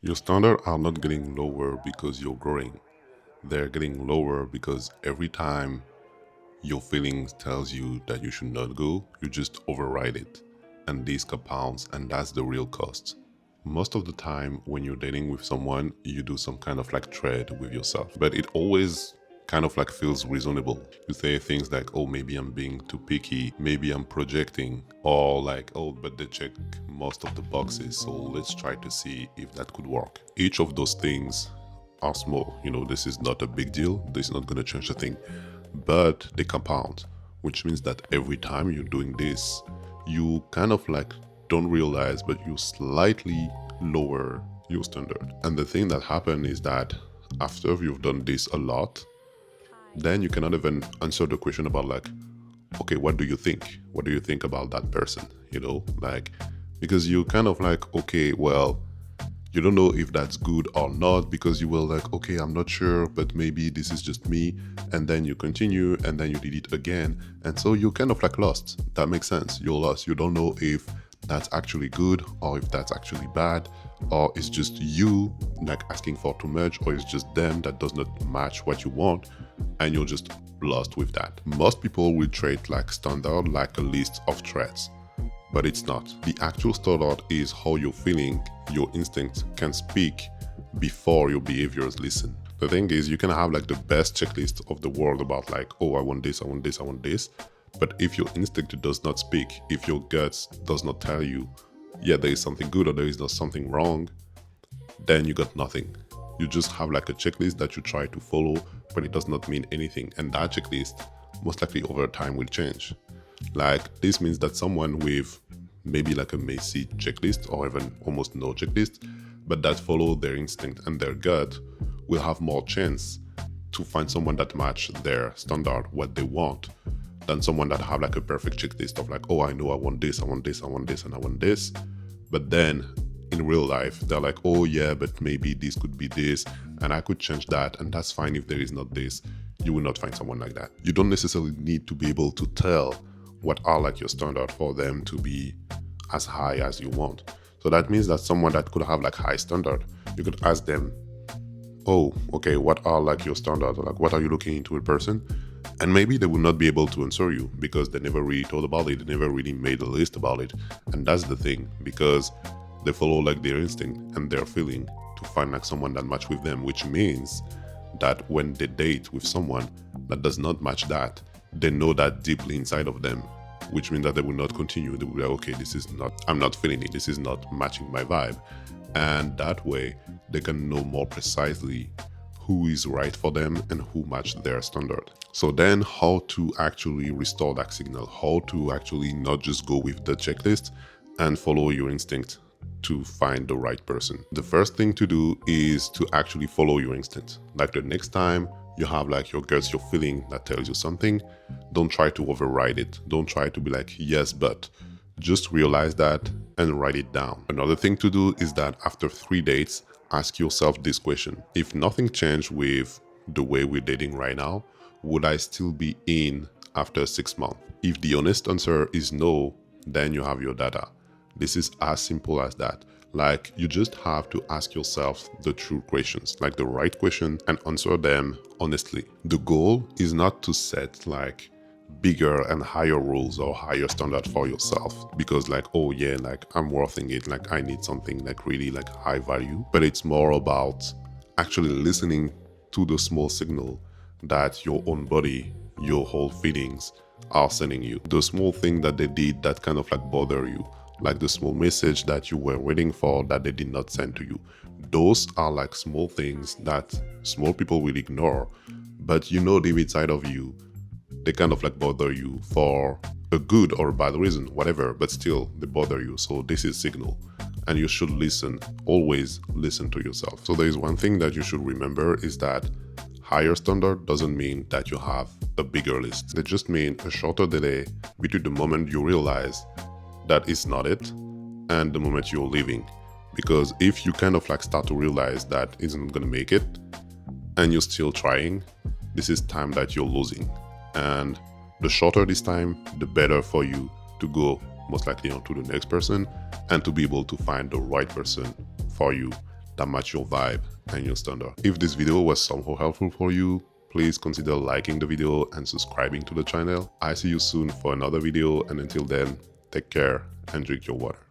Your standards are not getting lower because you're growing. They're getting lower because every time your feelings tells you that you should not go, you just override it. And this compounds, and that's the real cost. Most of the time when you're dating with someone, you do some kind of like trade with yourself, but it always kind of like feels reasonable. You say things like, oh, maybe I'm being too picky, maybe I'm projecting, or like, oh, but they check most of the boxes, so let's try to see if that could work. Each of those things are small. This is not a big deal. This is not going to change a thing, but they compound, which means that every time you're doing this, you kind of like don't realize, but you slightly lower your standard. And the thing that happens is that after you've done this a lot, then you cannot even answer the question about like, okay, what do you think? What do you think about that person? Like, because you kind of like, okay, well, you don't know if that's good or not because you will like, okay, I'm not sure, but maybe this is just me. And then you continue and then you did it again. And so you're kind of like lost. That makes sense. You're lost. You don't know if that's actually good or if that's actually bad, or it's just you like asking for too much, or it's just them that does not match what you want. And you're just lost with that. Most people will treat like standard like a list of threats, but it's not. The actual standard is how you're feeling. Your instinct can speak before your behaviors listen. The thing is, you can have like the best checklist of the world about like, oh, I want this, I want this, I want this. But if your instinct does not speak, if your guts does not tell you, yeah, there is something good or there is not something wrong, then you got nothing. You just have like a checklist that you try to follow, but it does not mean anything. And that checklist most likely over time will change. Like, this means that someone with maybe like a messy checklist or even almost no checklist, but that follow their instinct and their gut, will have more chance to find someone that match their standard, what they want, than someone that have like a perfect checklist of like, oh, I know I want this, I want this, I want this, and I want this. But then in real life, they're like, oh yeah, but maybe this could be this, and I could change that, and that's fine if there is not this. You will not find someone like that. You don't necessarily need to be able to tell what are like your standard for them to be as high as you want. So that means that someone that could have like high standard, you could ask them, oh, okay, what are like your standards? Like, what are you looking into a person? And maybe they will not be able to answer you because they never really thought about it. They never really made a list about it. And that's the thing, because they follow like their instinct and their feeling to find like someone that match with them, which means that when they date with someone that does not match that, they know that deeply inside of them, which means that they will not continue. They will be like, okay, I'm not feeling it. This is not matching my vibe. And that way they can know more precisely who is right for them and who match their standard. So then how to actually restore that signal, how to actually not just go with the checklist and follow your instinct to find the right person. The first thing to do is to actually follow your instinct. Like the next time you have like your guts, your feeling that tells you something, don't try to override it. Don't try to be like, yes, but just realize that and write it down. Another thing to do is that after 3 dates, ask yourself this question. If nothing changed with the way we're dating right now, would I still be in after 6 months? If the honest answer is no, then you have your data. This is as simple as that. Like, you just have to ask yourself the true questions, like the right question, and answer them honestly. The goal is not to set like bigger and higher rules or higher standard for yourself because like, oh yeah, like I'm worthing it, like I need something like really like high value. But it's more about actually listening to the small signal that your own body, your whole feelings are sending you. The small thing that they did that kind of like bother you, like the small message that you were waiting for that they did not send to you. Those are like small things that small people will ignore, but you know deep inside of you, they kind of like bother you for a good or a bad reason, whatever, but still they bother you. So this is signal, and you should listen, always listen to yourself. So there is one thing that you should remember is that higher standard doesn't mean that you have a bigger list. They just mean a shorter delay between the moment you realize that it's not it and the moment you're leaving. Because if you kind of like start to realize that isn't gonna make it and you're still trying, this is time that you're losing. And the shorter this time, the better for you to go most likely on to the next person and to be able to find the right person for you that match your vibe and your standard. If this video was somehow helpful for you, please consider liking the video and subscribing to the channel. I see you soon for another video, and until then, take care and drink your water.